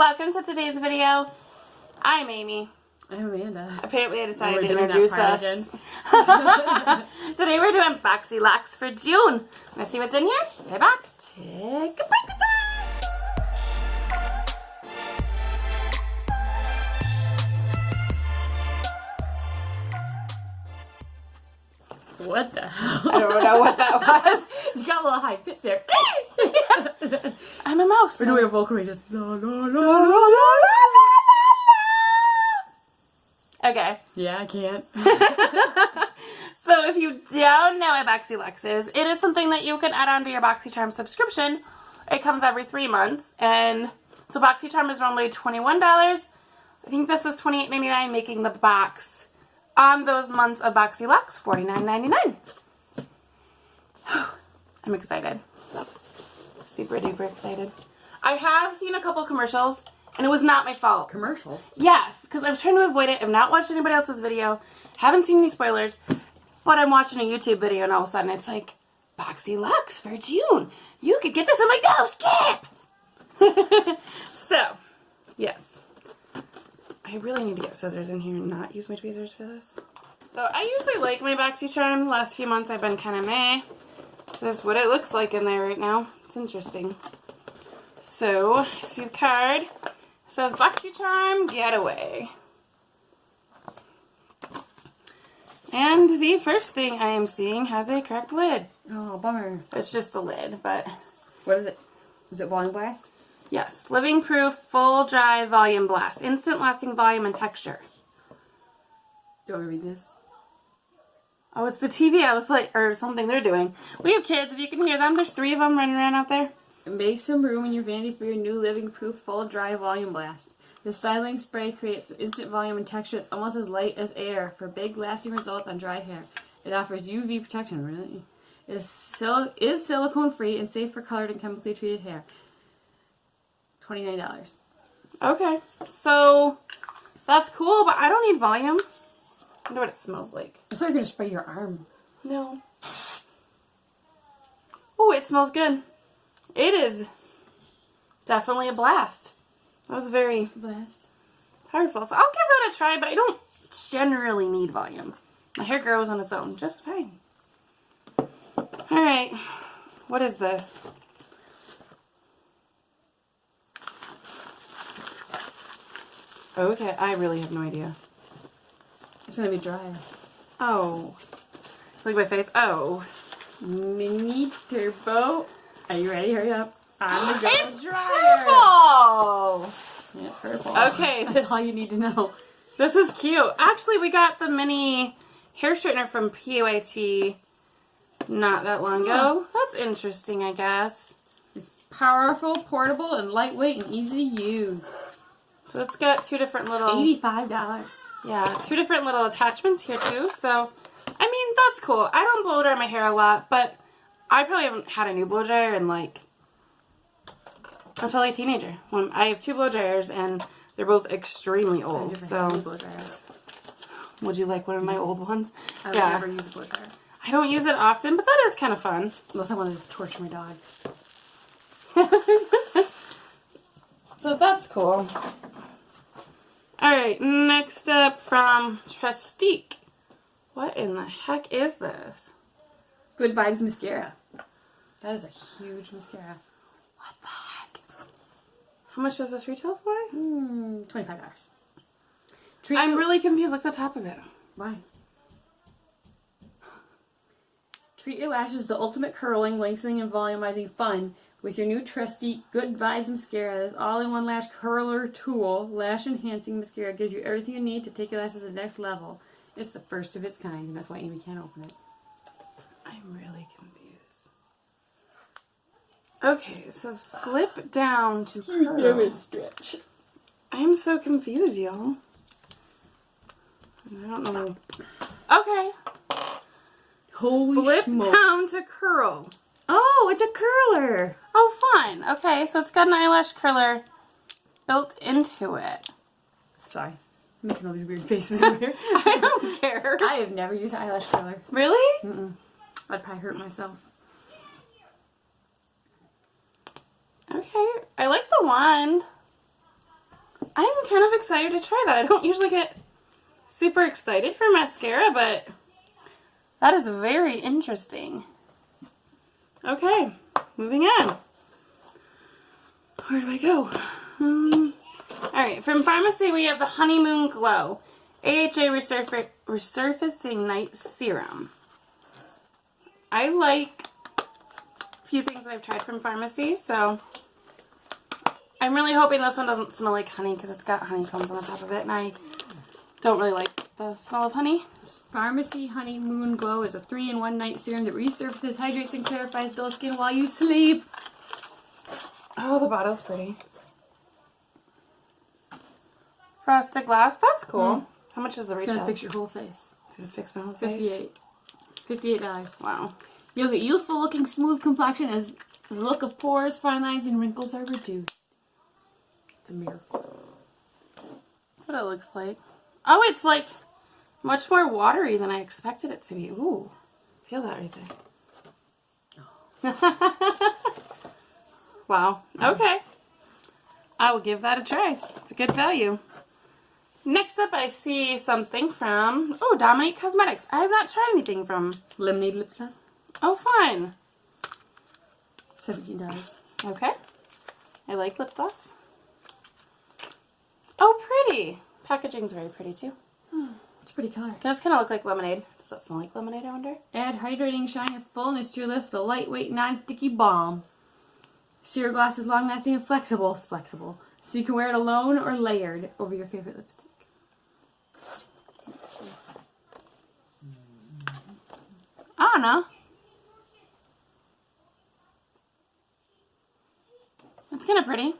welcome to today's video. I'm Amy. I'm Amanda. Apparently I decided to introduce us. Today we're doing BOXYCHARM for June. Wanna see what's in here? Sit back, take a break with us. What the hell? I don't know what that was. You got a little high pitch there. I'm a mouse. We're doing a vocal range. Just la la la La, la, la la, la. Okay. Yeah, I can't. So if you don't know what BOXYLUXE is, it is something that you can add on to your BOXYCHARM subscription. It comes every 3 months. And so BOXYCHARM is normally $21. I think this is $28.99, making the box on those months of BOXYLUXE $49.99. I'm excited. Super duper excited. I have seen a couple commercials, and it was not my fault. Commercials? Yes, because I was trying to avoid it. I've not watched anybody else's video. Haven't seen any spoilers. But I'm watching a YouTube video, and all of a sudden it's like, BOXYLUXE for June. You could get this. I'm like, no, skip! So, yes. I really need to get scissors in here and not use my tweezers for this. So, I usually like my BOXYCHARM. The last few months I've been kind of meh. This is what it looks like in there right now. It's interesting. So, see the card. It says BOXYCHARM Getaway. And the first thing I am seeing has a cracked lid. Oh, bummer. It's just the lid, but... What is it? Is it volume blast? Yes. Living proof, full dry volume blast. Instant lasting volume and texture. Do you want me to read this? Oh, it's the TV I was like, or something they're doing. We have kids, if you can hear them. There's 3 of them running around out there. Make some room in your vanity for your new living proof full dry volume blast. The styling spray creates instant volume and texture that's almost as light as air for big lasting results on dry hair. It offers UV protection, really. It is silicone free and safe for colored and chemically treated hair. $29. Okay. So, that's cool, but I don't need volume. I wonder what it smells like. I thought you were going to spray your arm. No. Oh, it smells good. It is definitely a blast. That was very blast. powerful. So I'll give that a try, but I don't generally need volume. My hair grows on its own just fine. Alright. What is this? Okay, I really have no idea. It's going to be dry. Oh. Look at my face. Oh. Mini turbo. Are you ready? Hurry up. On the go. It's purple! Yeah, it's purple. Okay. That's all you need to know. This is cute. Actually, we got the mini hair straightener from PYT not that long ago. That's interesting, I guess. It's powerful, portable, and lightweight and easy to use. So it's got 2 different little... $85. Yeah, 2 different little attachments here, too. So, I mean, that's cool. I don't blow dry my hair a lot, but I probably haven't had a new blow dryer in, like... I was probably a teenager. I have 2 blow dryers, and they're both extremely old. So, blow dryers. Would you like one of my old ones? I would never use a blow dryer. I don't use it often, but that is kind of fun. Unless I want to torture my dog. So that's cool. Alright, next up from Trestique. What in the heck is this? Good Vibes Mascara. That is a huge mascara. What the heck? How much does this retail for? $25. I'm really confused. Look at the top of it. Why? Treat your lashes the ultimate curling, lengthening, and volumizing fun with your new Trestique Good Vibes Mascara. This all-in-one lash curler tool, lash enhancing mascara, gives you everything you need to take your lashes to the next level. It's the first of its kind, and that's why Amy can't open it. I'm really confused. Okay, it says flip down to curl. Stretch. I'm so confused, y'all. I don't know. Okay. Holy Flip smokes. down to curl. Oh, it's a curler. Oh, fun. Okay, so it's got an eyelash curler built into it. Sorry. I'm making all these weird faces in here. I don't care. I have never used an eyelash curler. Really? Mm-mm. I'd probably hurt myself. Okay. I like the wand. I'm kind of excited to try that. I don't usually get super excited for mascara, but that is very interesting. Okay, moving on. Where do I go? Alright, from Pharmacy we have the Honeymoon Glow AHA Resurfacing Night Serum. I like a few things that I've tried from Pharmacy, so I'm really hoping this one doesn't smell like honey because it's got honeycombs on the top of it, and I don't really like the smell of honey. Pharmacy Honeymoon Glow is a 3-in-1 night serum that resurfaces, hydrates, and clarifies dull skin while you sleep. Oh, the bottle's pretty. Frosted glass, that's cool. How much is the retail? It's gonna fix your whole face. It's gonna fix my whole face? $58. Wow. You'll get youthful looking smooth complexion as the look of pores, fine lines, and wrinkles are reduced. It's a miracle. That's what it looks like. Oh, it's like much more watery than I expected it to be. Ooh, feel that right there. Wow. Okay. I will give that a try. It's a good value. Next up, I see something from, Dominique Cosmetics. I have not tried anything from Lemonade lip gloss. Oh, fine. $17. Okay. I like lip gloss. Oh, pretty. Packaging's very pretty, too. It's a pretty color. It does kind of look like lemonade. Does that smell like lemonade, I wonder? Add hydrating shine and fullness to your lips with a lightweight, non-sticky balm. Sheer gloss is long-lasting and flexible, so you can wear it alone or layered over your favorite lipstick. I don't know. It's kind of pretty.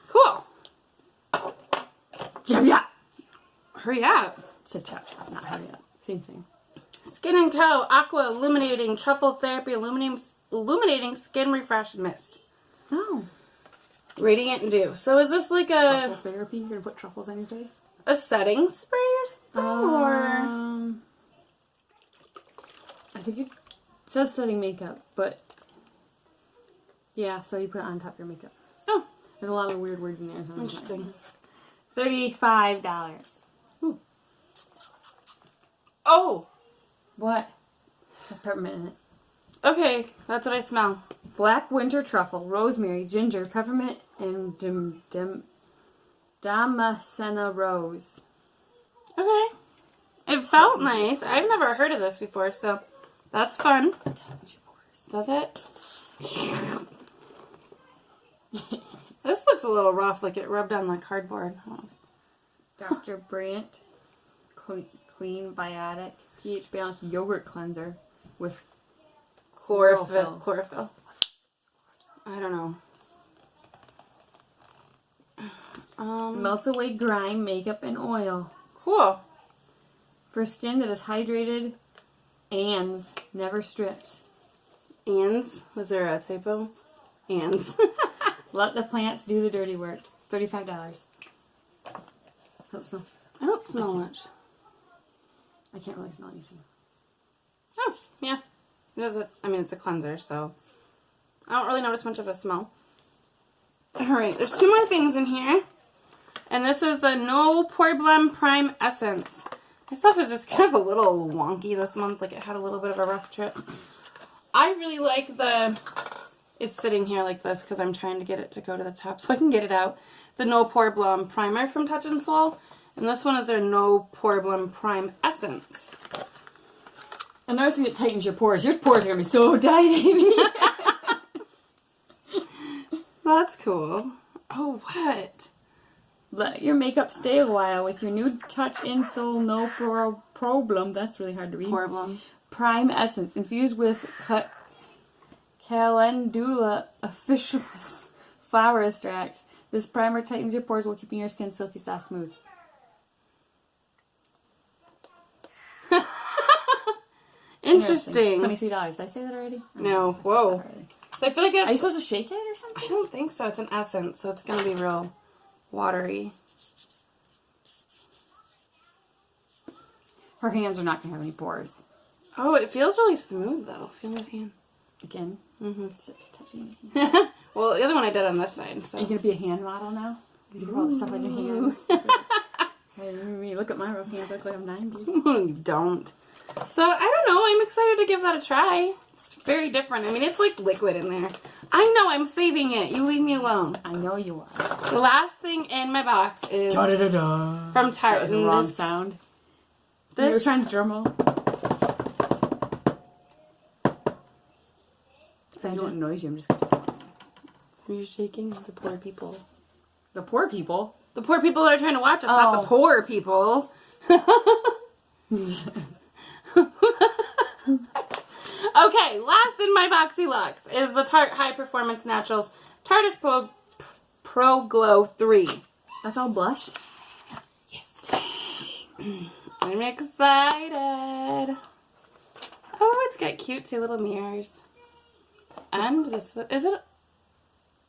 Cool. Jab jab. Hurry up. Said chop chop, not hurry up. Same thing. Skin & Co. Aqua Illuminating Truffle Therapy Illuminating Skin Refresh Mist. Oh. Radiant Dew. So is this like Truffle therapy? You're gonna put truffles on your face? a setting spray or something? Or I think it says setting makeup, but yeah, so you put it on top of your makeup. Oh, There's a lot of weird words in there. So interesting. $35. Ooh. Oh, What? Has peppermint in it. okay. That's what I smell. Black winter truffle, rosemary, ginger, peppermint, and Damascena rose. Okay. It felt nice. I've never heard of this before, so that's fun. Does it? This looks a little rough, like it rubbed on the cardboard. Oh. Dr. Brandt Clean Biotic pH balanced yogurt cleanser with Chlorophyll. I don't know. melts away grime, makeup, and oil. Cool. For skin that is hydrated, ands, never stripped. Ands? Was there a typo? Ands. Let the plants do the dirty work. $35. Don't smell. I don't smell much. I can't really smell anything. Oh, yeah. It's a cleanser, so I don't really notice much of a smell. Alright, there's two more things in here. And this is the No Problem Prime Essence. My stuff is just kind of a little wonky this month. Like, it had a little bit of a rough trip. I really like it's sitting here like this because I'm trying to get it to go to the top so I can get it out. The No Problem Primer from Touch in Sol. And this one is their No Problem Prime Essence. Another thing that tightens your pores. Your pores are going to be so tight, Amy. That's cool. Oh, what? Let your makeup stay a while with your new Touch in Sol No Problem. That's really hard to read. Problem. Prime Essence infused with Calendula officinalis flower extract. This primer tightens your pores while keeping your skin silky, soft, smooth. Interesting. $23. Did I say that already? No. Whoa. So I feel like Are you supposed to shake it or something? I don't think so. It's an essence, so it's going to be real watery. Her hands are not going to have any pores. Oh, it feels really smooth, though. Feel my hand. Again. Mm-hmm. It's touching. Well, the other one I did on this side. So. Are you going to be a hand model now? Because you can put all the stuff on your hands. Hey, look at my rough hands. I look like I'm 90. You don't. So, I don't know. I'm excited to give that a try. It's very different. I mean, it's like liquid in there. I know. I'm saving it. You leave me alone. I know you are. The last thing in my box is Da-da-da-da. from Tarte. That was the wrong sound. You were trying to drum roll. If I don't noise you, I'm just going to... You're shaking the poor people. The poor people? The poor people that are trying to watch us, not the poor people. Okay, last in my BOXYLUXE is the Tarte High Performance Naturals Tarte Pro Glow 3. That's all blush? Yes. I'm excited. Oh, it's got cute two little mirrors. And this, is it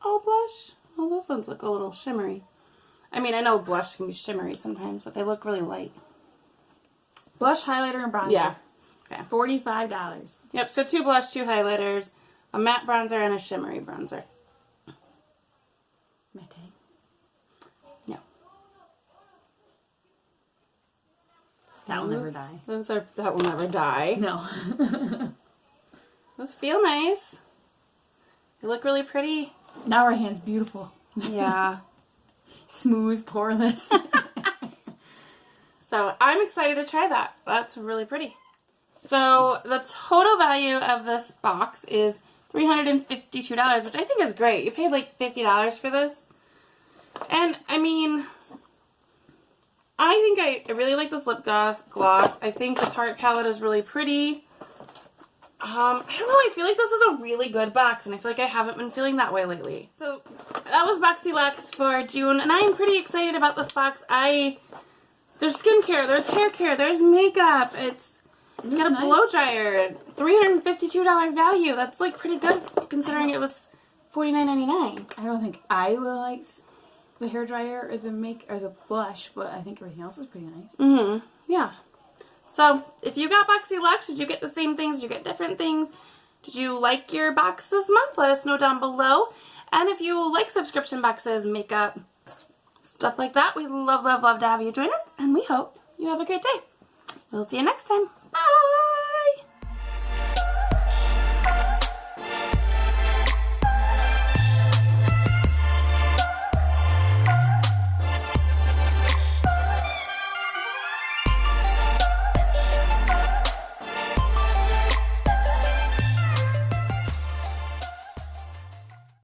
all blush? Oh, those ones look a little shimmery. I mean, I know blush can be shimmery sometimes, but they look really light. Blush, highlighter, and bronzer. Yeah. Okay. $45. Yep, so 2 blush, 2 highlighters, a matte bronzer, and a shimmery bronzer. Matte. No. That will never die. That will never die. No. Those feel nice. They look really pretty. Now our hand's beautiful. Yeah. Smooth, poreless. So I'm excited to try that. That's really pretty. So the total value of this box is $352, which I think is great. You paid like $50 for this. And I mean, I think I really like this lip gloss. I think the Tarte palette is really pretty. I don't know, I feel like this is a really good box, and I feel like I haven't been feeling that way lately. So, that was BOXYLUXE for June, and I am pretty excited about this box. There's skincare, there's hair care, there's makeup, it's got a blow dryer, $352 value. That's like pretty good considering it was $49.99. I don't think I would like the hair dryer or the blush, but I think everything else was pretty nice. Mm-hmm. Yeah. So, if you got BOXYLUXE, did you get the same things? Did you get different things? Did you like your box this month? Let us know down below. And if you like subscription boxes, makeup, stuff like that, we'd love, love, love to have you join us. And we hope you have a great day. We'll see you next time. Bye!